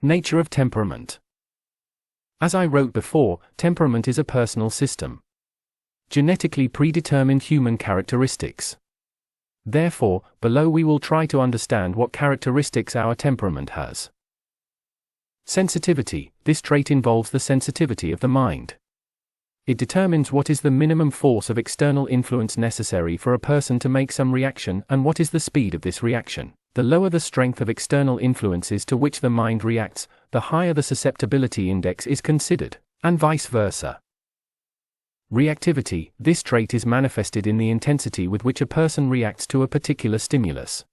Nature of temperament. As I wrote before, temperament is a personal system. Genetically predetermined human characteristics. Therefore, below we will try to understand what characteristics our temperament has. Sensitivity. This trait involves the sensitivity of the mind. It determines what is the minimum force of external influence necessary for a person to make some reaction and what is the speed of this reaction. The lower the strength of external influences to which the mind reacts, the higher the susceptibility index is considered, and vice versa. Reactivity. This trait is manifested in the intensity with which a person reacts to a particular stimulus.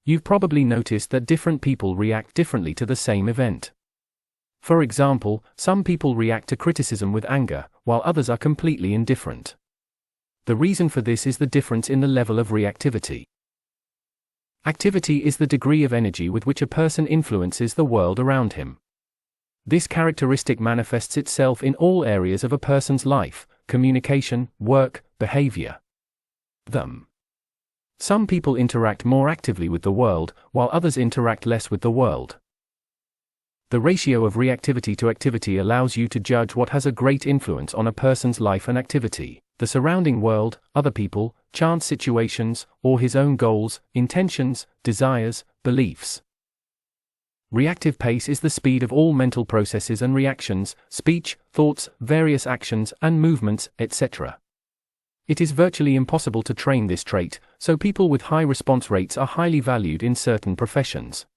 You've probably noticed that different people react differently to the same event. For example, some people react to criticism with anger, while others are completely indifferent. The reason for this is the difference in the level of reactivity. Activity is the degree of energy with which a person influences the world around him. This characteristic manifests itself in all areas of a person's life: communication, work, behavior. Some people interact more actively with the world, while others interact less with the world. The ratio of reactivity to activity allows you to judge what has a great influence on a person's life and activity: the surrounding world, other people, chance situations, or his own goals, intentions, desires, beliefs. Reactive pace is the speed of all mental processes and reactions, speech, thoughts, various actions and movements, etc. It is virtually impossible to train this trait, so people with high response rates are highly valued in certain professions.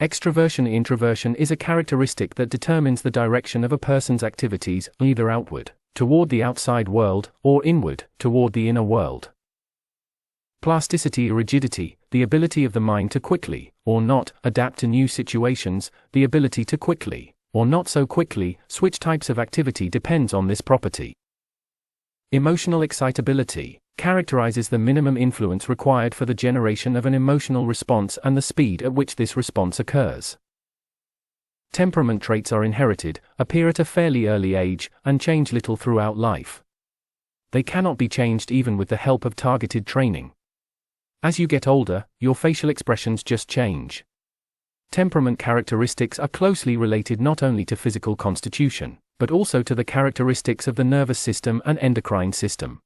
Extroversion-introversion is a characteristic that determines the direction of a person's activities, either outward, toward the outside world, or inward, toward the inner world. Plasticity-rigidity, the ability of the mind to quickly, or not, adapt to new situations, the ability to quickly, or not so quickly, switch types of activity depends on this property. Emotional excitability characterizes the minimum influence required for the generation of an emotional response and the speed at which this response occurs. Temperament traits are inherited, appear at a fairly early age, and change little throughout life. They cannot be changed even with the help of targeted training. As you get older, your facial expressions just change. Temperament characteristics are closely related not only to physical constitution, but also to the characteristics of the nervous system and endocrine system.